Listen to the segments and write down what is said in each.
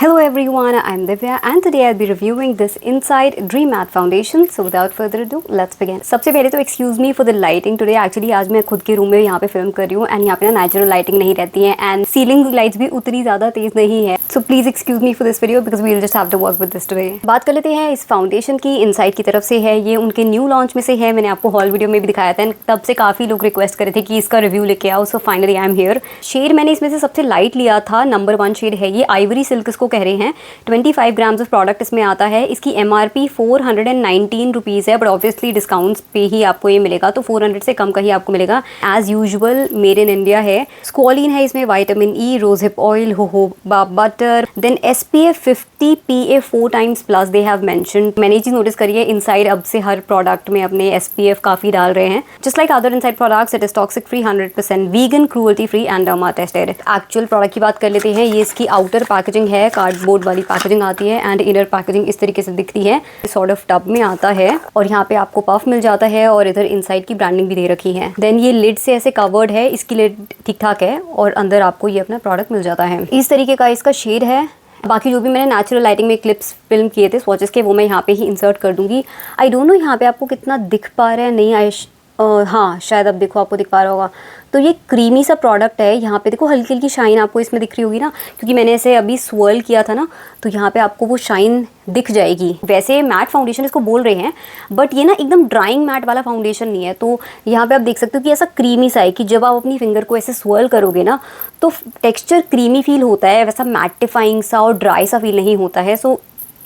Hello everyone, I'm Divya and today I'll be reviewing this Inside Dream Matte Foundation. So without further ado, let's begin. सबसे पहले तो excuse me for the lighting today. Actually आज मैं खुद के room में यहाँ पे फिल्म कर रही हूँ एंड यहाँ पे ना नेचुरल लाइटिंग नहीं रहती है एंड सीलिंग लाइट्स भी उतनी ज़्यादा तेज नहीं है। So please excuse me for this video because we will just have to work with this today. बात कर लेते हैं इस फाउंडेशन की। इनसाइड की तरफ से है, ये उनके न्यू लॉन्च में से है। मैंने आपको हॉल वीडियो में भी दिखाया था, तब से काफ़ी लोग रिक्वेस्ट करे थे कि इसका रिव्यू लेके आओ। So finally I am here. Shade मैंने इसमें से सबसे लाइट लिया था, नंबर 1 शेड है ये, आइवरी सिल्क इसको कह रहे हैं। 25 ग्राम्स ऑफ प्रोडक्ट इसमें आता है। इसकी MRP 419 रुपीज़ है, बट ऑब्वियसली डिस्काउंट्स पे ही आपको ये मिलेगा, तो 400 से कम का ही आपको मिलेगा। As usual made in India है। स्क्वालिन है इसमें, vitamin E, rose hip oil, jojoba butter, then SPF 50 PA 4 times plus they have mentioned. मैंने ये चीज़ नोटिस करी है, इनसाइड अब से हर प्रोडक्ट में अपने SPF काफ़ी डाल रहे हैं। Just like other inside products, it is toxic free, 100% vegan, cruelty free and derma tested. Actual product की बात कर लेते हैं। ये इसकी आउटर पैकेजिंग है, कार्डबोर्ड वाली पैकेजिंग आती है एंड इनर पैकेजिंग इस तरीके से दिखती है। सॉर्ट ऑफ टब में आता है और यहाँ पे आपको पफ मिल जाता है और इधर इनसाइड की ब्रांडिंग भी दे रखी है। देन ये लिड से ऐसे कवर्ड है, इसकी लिड ठीक ठाक है और अंदर आपको ये अपना प्रोडक्ट मिल जाता है। इस तरीके का इसका शेड है। बाकी जो भी मैंने नेचुरल लाइटिंग में क्लिप्स फिल्म किए थे स्वॉचेस के, वो मैं यहाँ पे ही इंसर्ट कर दूंगी। आई डोंट नो यहाँ पे आपको कितना दिख पा रहा है, नहीं हाँ शायद अब देखो आपको दिख पा रहा होगा। तो ये क्रीमी सा प्रोडक्ट है। यहाँ पे देखो हल्की हल्की शाइन आपको इसमें दिख रही होगी ना, क्योंकि मैंने ऐसे अभी स्वर्ल किया था ना, तो यहाँ पे आपको वो शाइन दिख जाएगी। वैसे मैट फाउंडेशन इसको बोल रहे हैं, बट ये ना एकदम ड्राइंग मैट वाला फाउंडेशन नहीं है। तो यहाँ पे आप देख सकते हो कि ऐसा क्रीमी सा है कि जब आप अपनी फिंगर को ऐसे स्वर्ल करोगे ना, तो टेक्स्चर क्रीमी फील होता है, वैसा मैटिफाइंग सा और ड्राई सा फील नहीं होता है। सो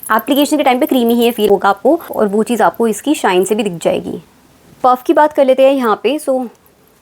एप्लीकेशन के टाइम पे क्रीमी ही फील होगा आपको, और वो चीज़ आपको इसकी शाइन से भी दिख जाएगी। पफ की बात कर लेते हैं यहाँ पे। सो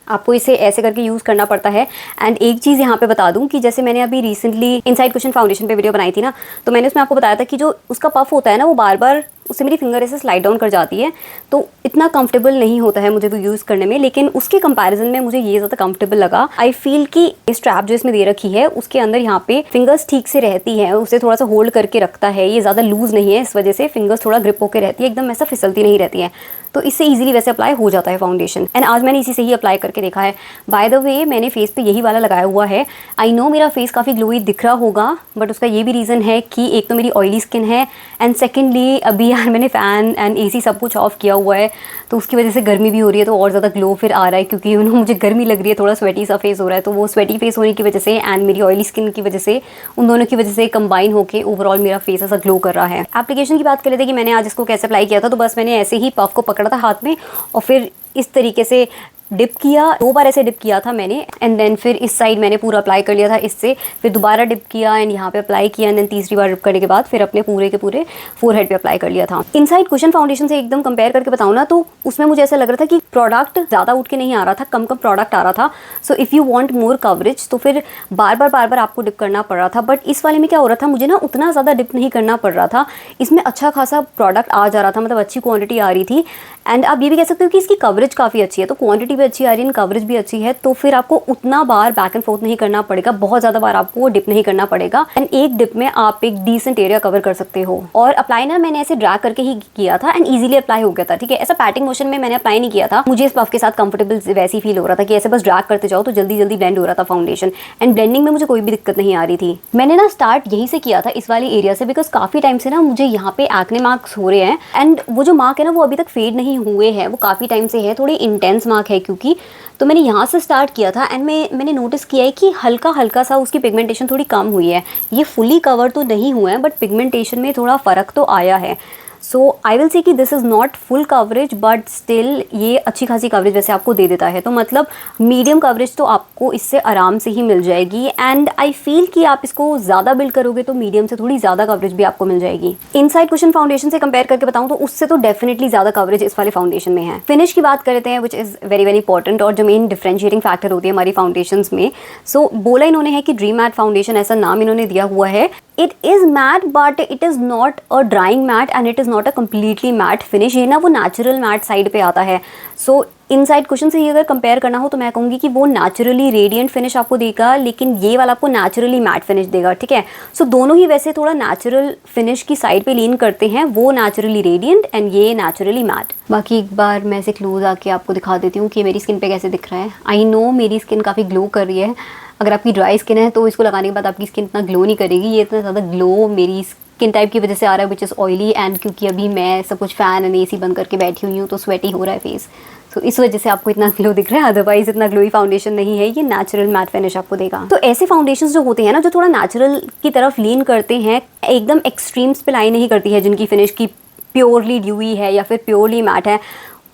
आपको इसे ऐसे करके यूज़ करना पड़ता है। एंड एक चीज़ यहाँ पे बता दूँ कि जैसे मैंने अभी रिसेंटली इनसाइड कुशन फाउंडेशन पे वीडियो बनाई थी ना, तो मैंने उसमें आपको बताया था कि जो उसका पफ होता है ना, वो बार बार उससे मेरी फिंगर ऐसे स्लाइड डाउन कर जाती है, तो इतना कंफर्टेबल नहीं होता है मुझे वो यूज़ करने में। लेकिन उसके कंपैरिजन में मुझे ये ज़्यादा कंफर्टेबल लगा। आई फील कि स्ट्रैप जो इसमें दे रखी है उसके अंदर यहाँ पे फिंगर्स ठीक से रहती है, उसे थोड़ा सा होल्ड करके रखता है, ये ज़्यादा लूज़ नहीं है, इस वजह से फिंगर्स थोड़ा ग्रिप होकर रहती है, एकदम ऐसा फिसलती नहीं रहती है, तो इससे ईजिली वैसे अप्लाई हो जाता है फाउंडेशन। एंड आज मैंने इसी से ही अप्लाई करके देखा है। बाय द वे मैंने फेस पे यही वाला लगाया हुआ है। आई नो मेरा फेस काफ़ी ग्लोई दिख रहा होगा, बट उसका ये भी रीज़न है कि एक तो मेरी ऑयली स्किन है एंड सेकेंडली अभी यार मैंने फ़ैन एंड AC सब कुछ ऑफ किया हुआ है, तो उसकी वजह से गर्मी भी हो रही है, तो और ज़्यादा ग्लो फिर आ रहा है, क्योंकि मुझे गर्मी लग रही है, थोड़ा स्वेटी सा फेस हो रहा है। तो वो स्वेटी फेस होने की वजह से एंड मेरी ऑयली स्किन की वजह से, उन दोनों की वजह से कंबाइन होकर ओवरऑल मेरा फेस ऐसा ग्लो कर रहा है। एप्लीकेशन की बात कर लेते हैं कि मैंने आज इसको कैसे अप्लाई किया था। तो बस मैंने ऐसे ही पफ को पकड़ा था हाथ में और फिर इस तरीके से डिप किया, 2 बार ऐसे डिप किया था मैंने, एंड देन फिर इस साइड मैंने पूरा अप्लाई कर लिया था इससे, फिर दोबारा डिप किया एंड यहाँ पे अप्लाई किया, एंड देन तीसरी बार डिप करने के बाद फिर अपने पूरे के पूरे फोरहेड पे अप्लाई कर लिया था। इनसाइड कुशन फाउंडेशन से एकदम कंपेयर करके बताऊँ ना, तो उसमें मुझे ऐसा लग रहा था कि प्रोडक्ट ज़्यादा उठ के नहीं आ रहा था, कम कम प्रोडक्ट आ रहा था। सो if you want more coverage तो फिर बार बार आपको डिप करना पड़ रहा था। बट इस वाले में क्या हो रहा था, मुझे ना उतना ज़्यादा डिप नहीं करना पड़ रहा था, इसमें अच्छा खासा प्रोडक्ट आ जा रहा था, मतलब अच्छी क्वांटिटी आ रही थी। एंड आप ये भी कह सकते हो कि इसकी कवरेज काफ़ी अच्छी है, तो क्वांटिटी भी अच्छी आ रही है, कवरेज भी अच्छी है, तो फिर आपको उतना बार बैक एंड फोर्थ नहीं करना पड़ेगा, बहुत ज़्यादा बार आपको डिप नहीं करना पड़ेगा, एंड एक डिप में आप एक डिसेंट एरिया कवर कर सकते हो। और अप्लाई ना मैंने ऐसे ड्रैग करके ही किया था एंड ईजिली अप्लाई हो गया था, ठीक है। ऐसा पैटिंग मोशन में मैंने अप्लाई नहीं किया था, मुझे इस पफ के साथ कंफर्टेबल वैसे ही फील हो रहा था कि ऐसे बस ड्रैग करते जाओ तो जल्दी जल्दी ब्लेंड हो रहा था फाउंडेशन, एंड ब्लेंडिंग में मुझे कोई भी दिक्कत नहीं आ रही थी। मैंने ना स्टार्ट यहीं से किया था, इस वाले एरिया से, बिकॉज काफ़ी टाइम से ना मुझे यहाँ पे एक्ने मार्क्स हो रहे हैं, एंड वो जो मार्क है ना वो अभी तक फेड नहीं हुए हैं, वो काफ़ी टाइम से है, थोड़े इंटेंस मार्क है क्योंकि। तो मैंने यहाँ से स्टार्ट किया था एंड मैंने नोटिस किया है कि हल्का हल्का सा उसकी पिगमेंटेशन थोड़ी कम हुई है। ये फुली कवर तो नहीं हुआ है, बट पिगमेंटेशन में थोड़ा फ़र्क तो आया है। सो आई विल से कि this is not full coverage, but still ये अच्छी खासी कवरेज वैसे आपको दे देता है, तो मतलब मीडियम कवरेज तो आपको इससे आराम से ही मिल जाएगी। एंड आई फील कि आप इसको ज़्यादा बिल्ड करोगे तो मीडियम से थोड़ी ज़्यादा कवरेज भी आपको मिल जाएगी। इनसाइड कुशन फाउंडेशन से कंपेयर करके बताऊँ तो उससे तो डेफिनेटली ज़्यादा कवरेज इस वाले फाउंडेशन में है। फिनिश की बात करते हैं, which is very very important और जो मेन डिफरेंशिएटिंग फैक्टर होती है हमारी फाउंडेशंस में। सो बोला इन्होंने है कि ड्रीम मैट फाउंडेशन, ऐसा नाम इन्होंने दिया हुआ है। It is matte but it is not a drying matte and it is not a completely matte finish, ये ना वो नेचुरल मैट साइड पे आता है। सो इनसाइड कुशन से ही अगर कंपेयर करना हो तो मैं कहूँगी कि वो नेचुरली रेडिएंट फिनिश आपको देगा, लेकिन ये वाला आपको नेचुरली मैट फिनिश देगा, ठीक है। सो दोनों ही वैसे थोड़ा नेचुरल फिनिश की साइड पे लीन करते हैं, वो नेचुरली रेडिएंट एंड ये नेचुरली मैट। बाकी एक बार मैं इसे क्लोज आके आपको दिखा देती हूँ कि मेरी स्किन पे कैसे दिख रहा है। आई नो मेरी स्किन काफ़ी ग्लो कर रही है, अगर आपकी ड्राई स्किन है तो इसको लगाने के बाद आपकी स्किन इतना ग्लो नहीं करेगी। ये इतना ज़्यादा ग्लो मेरी स्किन टाइप की वजह से आ रहा है विच इज़ ऑयली, एंड क्योंकि अभी मैं सब कुछ फ़ैन एंड AC बंद करके बैठी हुई हूँ तो स्वेटी हो रहा है फेस, तो इस वजह से आपको इतना ग्लो दिख रहा है। अदरवाइज इतना ग्लोई फाउंडेशन नहीं है, ये नेचुरल मैट फिनिश आपको देगा। तो ऐसे फाउंडेशंस जो होते हैं ना, जो थोड़ा नेचुरल की तरफ लीन करते हैं, एकदम एक्सट्रीम्स पे लाई नहीं करती है, जिनकी फिनिश की प्योरली ड्यूई है या फिर प्योरली मैट है,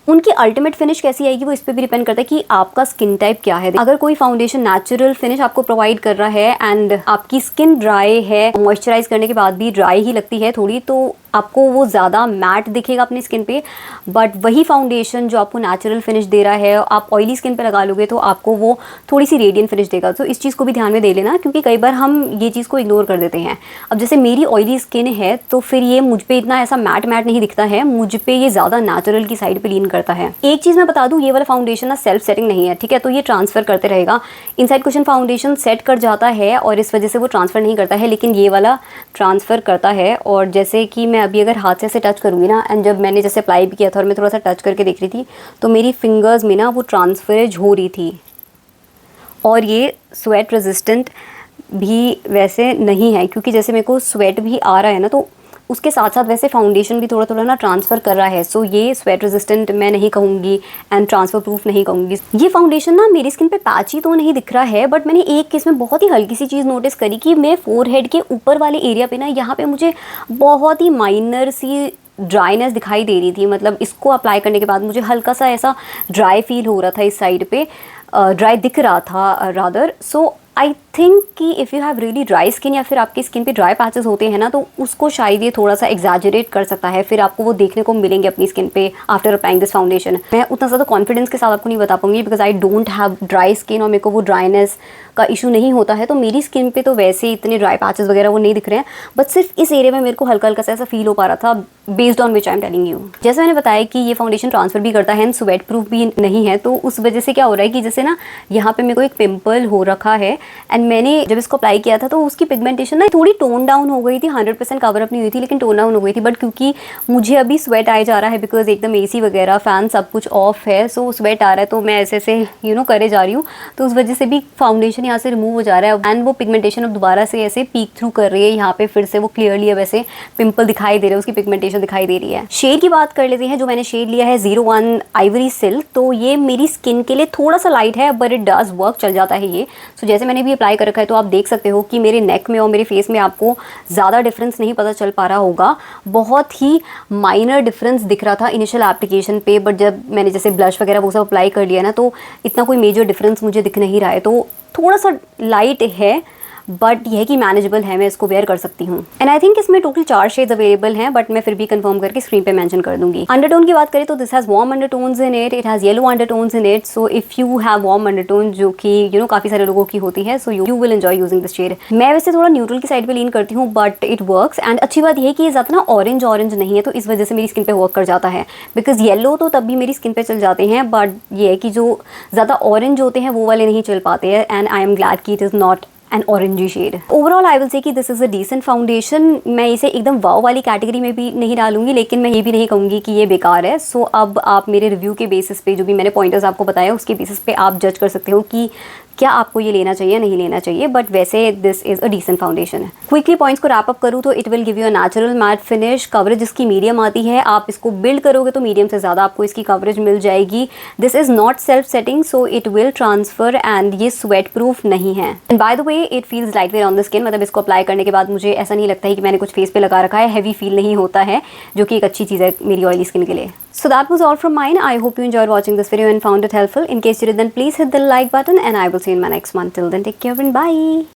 उनकी अल्टीमेट फिनिश कैसी आएगी वो इस पे भी डिपेंड करता है कि आपका स्किन टाइप क्या है। अगर कोई फाउंडेशन नेचुरल फिनिश आपको प्रोवाइड कर रहा है एंड आपकी स्किन ड्राई है, मॉइस्चराइज करने के बाद भी ड्राई ही लगती है थोड़ी, तो आपको वो ज़्यादा मैट दिखेगा अपनी स्किन पे। बट वही फाउंडेशन जो आपको नेचुरल फिनिश दे रहा है, आप ऑयली स्किन पे लगा लोगे तो आपको वो थोड़ी सी रेडियंट फिनिश देगा। तो इस चीज़ को भी ध्यान में दे लेना, क्योंकि कई बार हम ये चीज़ को इग्नोर कर देते हैं। अब जैसे मेरी ऑयली स्किन है तो फिर ये मुझ पे इतना ऐसा मैट नहीं दिखता है, मुझ पे ये ज़्यादा नेचुरल की साइड पर लीन करता है। एक चीज़ मैं बता दूँ, ये वाला फाउंडेशन ना सेल्फ सेटिंग नहीं है, ठीक है, तो ये ट्रांसफ़र करते रहेगा। इनसाइड कुशन फाउंडेशन सेट कर जाता है और इस वजह से वो ट्रांसफ़र नहीं करता है, लेकिन ये वाला ट्रांसफ़र करता है। और जैसे कि मैं अभी अगर हाथ से टच करूँगी ना, एंड जब मैंने जैसे अप्लाई भी किया था और मैं थोड़ा सा टच करके देख रही थी, तो मेरी फिंगर्स में ना वो ट्रांसफरेज हो रही थी। और ये स्वेट रेजिस्टेंट भी वैसे नहीं है, क्योंकि जैसे मेरे को स्वेट भी आ रहा है ना, तो उसके साथ साथ वैसे फाउंडेशन भी थोड़ा थोड़ा ना ट्रांसफ़र कर रहा है। सो ये स्वेट रेजिस्टेंट मैं नहीं कहूँगी एंड ट्रांसफ़र प्रूफ नहीं कहूँगी। ये फाउंडेशन ना मेरी स्किन पे पैची तो नहीं दिख रहा है, बट मैंने एक केस में बहुत ही हल्की सी चीज़ नोटिस करी कि मैं फोरहेड के ऊपर वाले एरिया पे ना, यहाँ पे मुझे बहुत ही माइनर सी ड्राइनेस दिखाई दे रही थी। मतलब इसको अप्लाई करने के बाद मुझे हल्का सा ऐसा ड्राई फील हो रहा था, इस साइड पे ड्राई दिख रहा था रादर। सो आई थिंक कि if you have really dry skin या फिर आपकी स्किन पे ड्राई पैचेस होते हैं ना, तो उसको शायद ये थोड़ा सा एग्जैजरेट कर सकता है, फिर आपको वो देखने को मिलेंगे अपनी स्किन पे आफ्टर अप्लाइंग दिस फाउंडेशन। मैं उतना ज़्यादा कॉन्फिडेंस के साथ आपको नहीं बता पाऊंगी, because I don't have dry skin और मेरे को वो ड्राइनेस का इशू नहीं होता है, तो मेरी स्किन पे तो वैसे इतने ड्राई पैचेस वगैरह वो नहीं दिख रहे हैं, बट सिर्फ इस एरिया में मेरे को हल्का हल्का सा ऐसा फील हो पा रहा था, based on which I am telling you. जैसे मैंने बताया कि ये फाउंडेशन ट्रांसफर भी करता है एंड स्वेट प्रूफ भी नहीं है, तो उस वजह से क्या हो रहा है कि जैसे ना यहाँ पे मेरे को एक पिंपल हो रखा है, एंड मैंने जब इसको अप्लाई किया था तो उसकी पिगमेंटेशन ना थोड़ी टोन डाउन हो गई थी, 100% कवर अप नहीं हुई थी, लेकिन टोन डाउन हो गई थी। बट क्योंकि मुझे अभी स्वेट आए जा रहा है, बिकॉज एकदम AC वगैरह फैन सब कुछ ऑफ है, सो स्वेट आ रहा है, तो मैं ऐसे ऐसे करे जा रही हूँ, तो उस वजह से भी फाउंडेशन यहाँ से रिमूव हो जा रहा है एंड वो पिगमेंटेशन अब दोबारा से ऐसे पीक थ्रू कर रही है। यहाँ पे फिर से वो क्लियरली अब ऐसे पिंपल दिखाई दे रहे हैं, उसकी पिगमेंटेशन दिखाई दे रही है। शेड की बात कर लेते हैं। जो मैंने शेड लिया है 01 आइवरी सिल्क, तो ये मेरी स्किन के लिए थोड़ा सा लाइट है, बट इट डज वर्क, चल जाता है ये। सो जैसे मैंने भी अप्लाई कर रखा है, तो आप देख सकते हो कि मेरे नेक में और मेरे फेस में आपको ज़्यादा डिफरेंस नहीं पता चल पा रहा होगा, बहुत ही माइनर डिफरेंस दिख रहा था इनिशियल एप्लीकेशन पे, बट जब मैंने जैसे ब्लश वगैरह वो सब अप्लाई कर लिया ना, तो इतना कोई मेजर डिफरेंस मुझे दिख नहीं रहा है। तो थोड़ा सा लाइट है, बट यह कि मैनेजेबल है, मैं इसको वेयर कर सकती हूँ। एंड आई थिंक इसमें टोटल 4 शेड्स अवेलेबल हैं, बट मैं फिर भी कंफर्म करके स्क्रीन पे मेंशन कर दूंगी। अंडरटोन की बात करें तो this has warm undertones in it has yellow undertones in it. So if you have warm undertone, जो कि काफ़ी सारे लोगों की होती है, so you will enjoy using this shade. मैं वैसे थोड़ा न्यूट्रल की साइड पे लीन करती हूँ, बट इट वर्क्स। एंड अच्छी बात यह है कि ये ज़्यादा ना ऑरेंज नहीं है, तो इस वजह से मेरी स्किन पे वर्क कर जाता है, बिकॉज येलो तो तब भी मेरी स्किन पे चल जाते हैं, बट ये है कि जो ज़्यादा ऑरेंज होते हैं वो वाले नहीं चल पाते हैं। एंड आई एम ग्लैड कि it is not an orangey shade. Overall I will say कि this is a decent foundation. मैं इसे एकदम वाव वाली कैटेगरी में भी नहीं डालूंगी, लेकिन मैं ये भी नहीं कहूँगी कि ये बेकार है। सो अब आप मेरे रिव्यू के बेसिस पे, जो भी मैंने पॉइंटर्स आपको बताया, उसके बेसिस पे आप जज कर सकते हो कि क्या आपको ये लेना चाहिए नहीं लेना चाहिए, बट वैसे this is a decent foundation. Quickly points को रैप अप करूँ तो it will give you a natural matte finish. Coverage इसकी मीडियम आती है, आप इसको बिल्ड करोगे तो मीडियम से ज़्यादा आपको इसकी कवरेज मिल जाएगी। This is not self setting, so it will transfer, and ये स्वेट प्रूफ नहीं है। And by the way it feels light wear on the skin, मतलब इसको अप्लाई करने के बाद मुझे ऐसा नहीं लगता है कि मैंने कुछ फेस पे लगा रखा है, हैवी फील नहीं होता है, जो कि एक अच्छी चीज़ है मेरी ऑयली स्किन के लिए। So that was all from mine. I hope you enjoyed watching this video and found it helpful. In case you did, then please hit the like button, and I will see you in my next one. Till then, take care and bye.